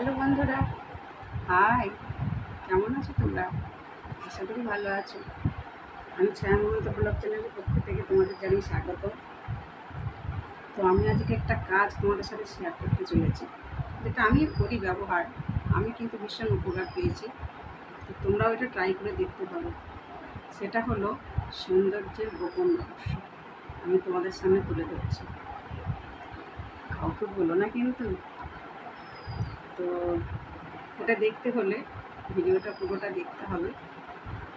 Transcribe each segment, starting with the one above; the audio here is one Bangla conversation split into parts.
হ্যালো বন্ধুরা, হাই। কেমন আছো তোমরা? আশা করি ভালো আছো। আমি ছায়া মমতা ব্লগ চ্যানেলের পক্ষ থেকে তোমাদের জানিয়ে স্বাগত। তো আমি আজকে একটা কাজ তোমাদের সাথে শেয়ার করতে চলেছি, যেটা আমি করি ব্যবহার। আমি কিন্তু ভীষণ উপকার পেয়েছি। তো তোমরাও এটা ট্রাই করে দেখতে পারো। সেটা হলো সৌন্দর্যের গোপন রহস্য। আমি তোমাদের সামনে তুলে ধরছি, কাউকে বলো না কিন্তু। তো এটা দেখতে হলে ভিডিওটা পুরোটা দেখতে হবে।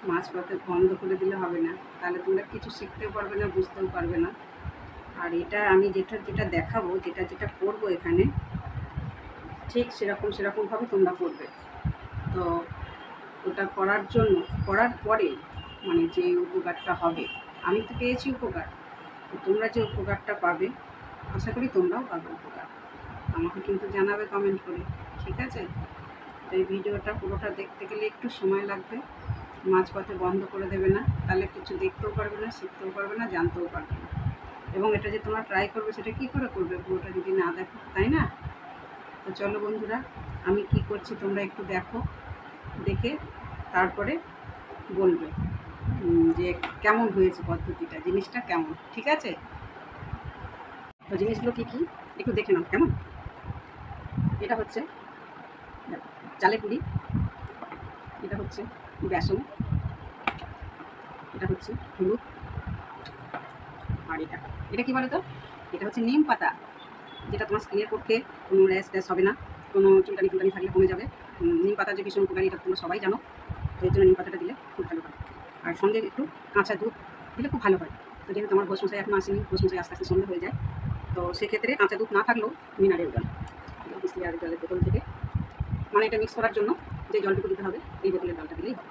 মাঝপথে বন্ধ করে দিলে হবে না, তাহলে তোমরা কিছু শিখতেও পারবে না, বুঝতেও পারবে না। আর এটা আমি যেটা যেটা দেখাবো, যেটা যেটা করবো এখানে, ঠিক সেরকমভাবে তোমরা করবে। তো ওটা করার পরে মানে যে উপকারটা হবে, আমি তো পেয়েছি উপকার। তো তোমরা যে উপকারটা পাবে, আশা করি তোমরাও পাবে উপকার। আমাকে কিন্তু জানাবে কমেন্ট করে, ঠিক আছে? তো এই ভিডিওটা পুরোটা দেখতে গেলে একটু সময় লাগবে। মাঝপথে বন্ধ করে দেবে না, তাহলে কিছু দেখতেও পারবে না, শিখতেও পারবে না, জানতেও পারবে না। এবং এটা যে তোমরা ট্রাই করবে, সেটা কী করে করবে পুরোটা যদি না দেখো, তাই না? তো চলো বন্ধুরা, আমি কি করছি তোমরা একটু দেখো। দেখে তারপরে বলবে যে কেমন হয়েছে পদ্ধতিটা, জিনিসটা কেমন, ঠিক আছে? তো জিনিসগুলো কী কী একটু দেখে নাও কেমন। এটা হচ্ছে চালের গুঁড়ি, এটা হচ্ছে বেসন, এটা হচ্ছে হলুদ, আর এটা এটা কী বলো তো, এটা হচ্ছে নিম পাতা, যেটা তোমার স্কিনের পক্ষে কোনো র্যাশ ট্যাশ হবে না, কোনো চুলকানি টুলকানি থাকলে কমে যাবে। নিম পাতা যে ভীষণ উপকারী, এটা তোমরা সবাই জানো। তো এই জন্য নিম পাতাটা দিলে খুব ভালো হয়। আর সঙ্গে একটু কাঁচা দুধ দিলে খুব ভালো হয়। তো যেহেতু আমার গোসমশাই এখন আসেনি, গোসমশাই আস্তে আস্তে সন্ধে হয়ে যায়, তো সেক্ষেত্রে কাঁচা দুধ না থাকলেও মিনারেল জল, বিসলেরি জলের বোতল থেকে, মানে এটা মিক্স করার জন্য যে জলটুকু দিতে হবে, এই বোতলের জলটা দিলেই হবে।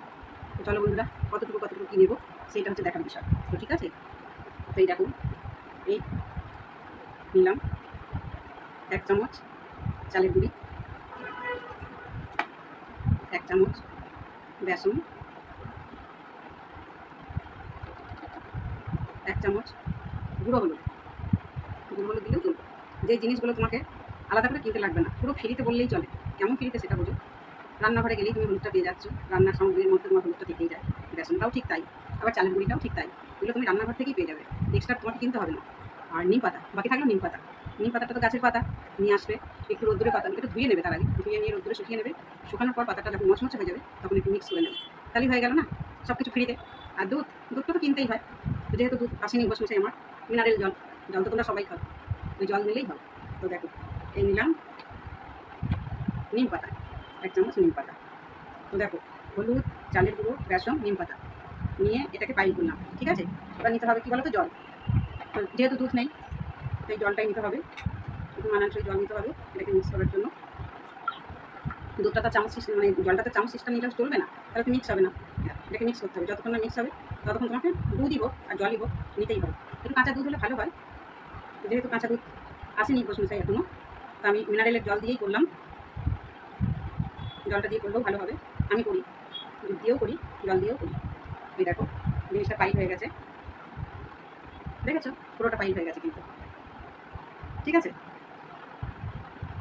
তো চলো বন্ধুরা, কতটুকু কী নেবো সেইটা হচ্ছে দেখার বিষয়। তো ঠিক আছে, তো এই দেখুন, এই নিলাম 1 চামচ চালের গুঁড়ি, 1 চামচ বেসন, 1 চামচ গুঁড়ো হলুদ। গুঁড়ো হলুদ দিলেও চলবে। যে জিনিসগুলো তোমাকে আলাদা করে কিনতে লাগবে না, পুরো ফ্রিতে বললেই চলে। কেমন ফ্রিতে সেটা বোঝো। রান্নাঘরে গেলেই তুমি হলুদটা পেয়ে যাচ্ছ, রান্নার সামগ্রীর মধ্যে তোমার হলুদটা থেকেই যায়। বেসনটাও ঠিক তাই, আবার চালের গুঁড়িটাও ঠিক তাই। এগুলো তুমি রান্নাঘর থেকেই পেয়ে যাবে, এক্সট্রা তোমাকে কিনতে হবে না। আর নিম পাতা বাকি থাকলো, নিম পাতা। নিম পাতাটা তো গাছের পাতা, নিয়ে আসবে, একটু রোদ্দুরে পাতা একটু ধুয়ে নেবে, তার আগে ধুয়ে নিয়ে রোদ্দুরে শুকিয়ে নেবে। শুকানোর পর পাতাটা যখন মচমচে হয়ে যাবে, তখন একটু মিক্স করে নেবে, তাহলেই হয়ে গেল না সব কিছু ফ্রিতে। আর দুধটা তো কিনতেই হয়। তো যেহেতু দুধ আসেনি বসমশাই আমার, মিনারেল জল, জল তো তোমরা সবাই খাও, ওই জল নিলেই হবে। তো দেখো, এই নিলাম নিম পাতা, 1 চামচ নিম পাতা। তো দেখো, হলুদ, চালের গুঁড়ো, বেসন, নিম পাতা নিয়ে এটাকে পাইল করলাম, ঠিক আছে? এবার নিতে হবে কী বলো তো, জল। তো যেহেতু দুধ নেই, সেই জলটাই নিতে হবে, শুধু মানানসই জল নিতে হবে এটাকে মিক্স করার জন্য। দুধটা তো চামচ সিস্টেম, মানে জলটা তো চামচ সিস্টেম নিলে চলবে না, তাহলে তো মিক্স হবে না। এটাকে মিক্স করতে হবে, যতক্ষণ না মিক্স হবে ততক্ষণ তোমাকে দুধই হোক আর জলই হোক নিতেই হবে। একটু কাঁচা দুধ হলে ভালো হয়, যেহেতু কাঁচা দুধ আসেনি বসমশাই এখনও, তো আমি মিনারেলের জল দিয়েই করলাম। জলটা দিয়ে করলেও ভালো হবে, আমি করি দুধ দিয়েও করি, জল দিয়েও করি। এই দেখো, জিনিসটা পাইল হয়ে গেছে, দেখেছো? পুরোটা পাইল হয়ে গেছে কিন্তু, ঠিক আছে?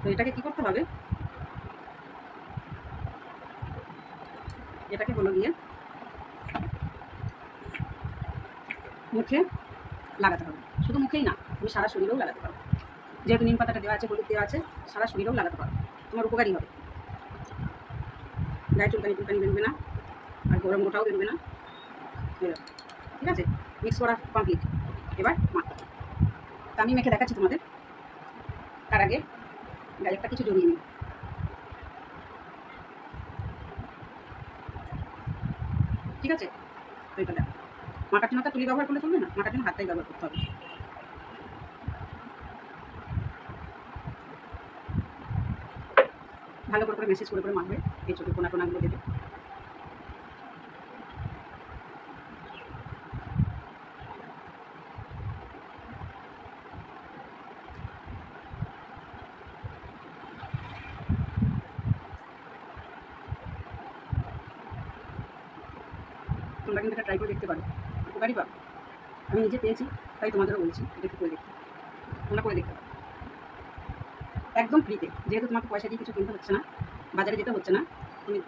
তো এটাকে কী করতে হবে, এটাকে হলো গিয়ে মুখে লাগাতে হবে। শুধু মুখেই না, তুমি সারা শরীরেও লাগাতে পারো। যেহেতু নিম পাতাটা দেওয়া আছে, হলুদ দেওয়া আছে, সারা শরীরেও লাগাতে পারো, তোমার উপকারী হবে। গায়ে চুলকানি টুলকানি বেরোবে না, আর গরম গোটাও বেরোবে না, বেরোবে। ঠিক আছে, মিক্স করা কমপ্লিট। এবার মাখো। তো আমি মেখে দেখাচ্ছি তোমাদের, তার আগে গায়ে একটা কিছু জড়িয়ে নিই, ঠিক আছে? তো এটা দেখো, মাখার জন্য তো তুলি ব্যবহার করলে চলবে না, মাখার জন্য হাতটাই ব্যবহার করতে হবে। ভালো করে মেসেজ করে মাখবে, এই ছোটো কোনাগুলো দেবে। তোমরা কিন্তু এটা ট্রাই করে দেখতে পারো, উপকারী পাবে। আমি নিজে পেয়েছি, তাই তোমাদেরও বলছি এটা একটু করে দেখতে, তোমরা করে দেখতে পারো একদম ফ্রিতে, যেহেতু তোমাকে পয়সা দিয়ে কিছু কিনতে হচ্ছে না। বাজারে যেতে হচ্ছে না, তুমি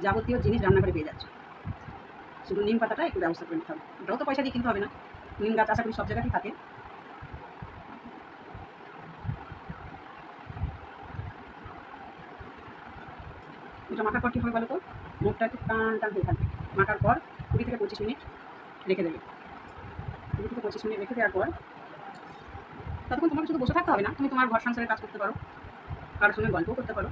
যাবতীয় জিনিস রান্না করে পেয়ে যাচ্ছ। শুধু নিম পাতাটা একটু ব্যবস্থা করে নিতে হবে, ওটাও তো পয়সা দিয়ে কিনতে হবে না, নিম গাছ আশা করি সব জায়গাতেই থাকে। এটা মাখার পর কী হবে বলো তো, মুখটা একটু টান টান হয়ে থাকবে। মাখার পর 20 থেকে 25 মিনিট রেখে দেবে। 20 থেকে 25 মিনিট রেখে দেওয়ার পর ততক্ষণ তোমাকে শুধু বসে থাকতে হবে না, তুমি তোমার ঘর সংসারের কাজ করতে পারো, কারোর সঙ্গে গল্পও করতে পারো।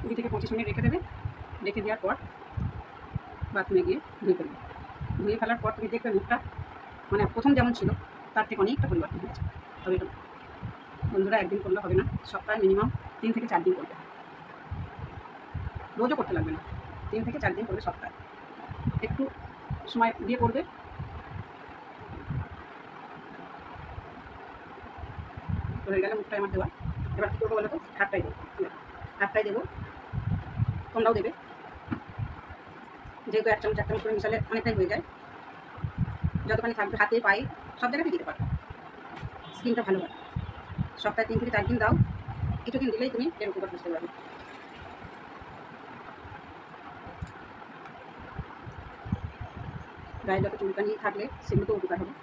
কুড়ি থেকে 25 মিনিট রেখে দেবে। রেখে দেওয়ার পর বাথরুমে গিয়ে ধুয়ে ফেলবে। ধুয়ে ফেলার পর তুমি দেখবে মুখটা মানে প্রথম যেমন ছিল তার থেকে অনেকটা পরিবর্তন হয়েছে। তবে এটা বন্ধুরা একদিন করলে হবে না, সপ্তাহে মিনিমাম 3 থেকে 4 দিন করবে, রোজও করতে লাগবে না, 3 থেকে 4 দিন করবে সপ্তাহে, একটু সময় দিয়ে করবে। হয়ে গেলে মুখটাই আমার দেওয়া। এবার কী করবো বলো তো, হাতটাই দেবো, হাতটাই দেবো, তোমরাও দেবে। যেহেতু 1 চামচ 1 চামচ করে মিশালে অনেকটাই হয়ে যায়, যতখানি থাকবে হাতে পায়ে সব জায়গাতে দিতে পারো, স্কিনটা ভালো হয়। সপ্তাহে 3 থেকে 4 দিন দাও, কিছুদিন দিলেই তুমি এর উপকার বুঝতে পারবে। গায়ে যত চুলকানি থাকলে সেগুলো তো উপকার হবে।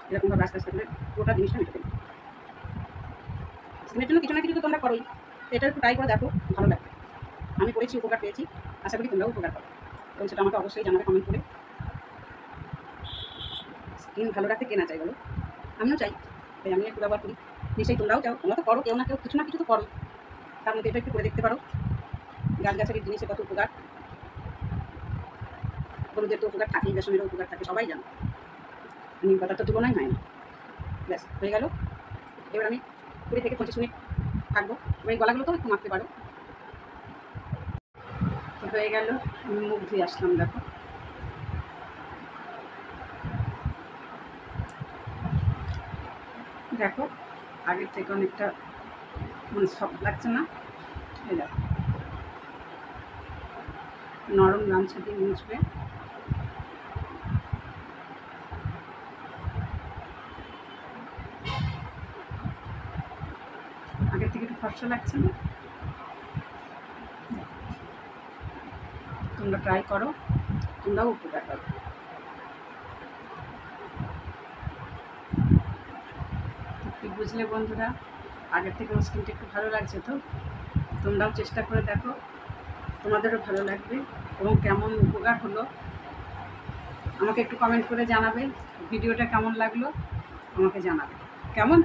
এরকমভাবে আস্তে আস্তে করে পুরোটা জিনিসটা মেটে দেবে। স্কিনের জন্য কিছু না কিছু তো তোমরা করোই, এটা একটু ট্রাই করে দেখো, ভালো লাগবে। আমি করেছি, উপকার পেয়েছি, আশা করি তোমরাও উপকার পাবে, এবং সেটা আমাকে অবশ্যই জানাবে কমেন্ট করে। স্কিন ভালো রাখতে কে না চাই বলো, আমিও চাই, তাই আমি একটু ব্যবহার করি, নিশ্চয়ই তোমরাও চাও, তোমরা তো করো, কেউ না কেউ কিছু না কিছু তো করো, তার মধ্যে এটা একটু করে দেখতে পারো। গাছগাছালির জিনিসে কত উপকার, হলুদের তো উপকার থাকেই, বেসনেরও উপকার থাকে, সবাই জানো, নিম পাতার তো তুলনাই হয় না। ব্যাস হয়ে গেল। এবার আমি 20 থেকে 25 মিনিট থাকবো, এবার এই গলাগুলো তো একটু মাখতে পারো। তো হয়ে গেল, মুখ ধুয়ে আসলাম, দেখো দেখো আগের থেকে অনেকটা মানে সফট লাগছে না, এই দেখো নরম গামছা দিয়ে মুছবে। আগের থেকে একটু ফর্সা লাগছে না, তোমরা ট্রাই করো, তোমরাও উপকার পাবে। কি বুঝলে বন্ধুরা, আগের থেকে স্কিনটা একটু ভালো লাগছে তো, তোমরাও চেষ্টা করে দেখো, তোমাদেরও ভালো লাগবে, এবং কেমন উপকার হলো আমাকে একটু কমেন্ট করে জানাবে। ভিডিওটা কেমন লাগলো আমাকে জানাবে, কেমন।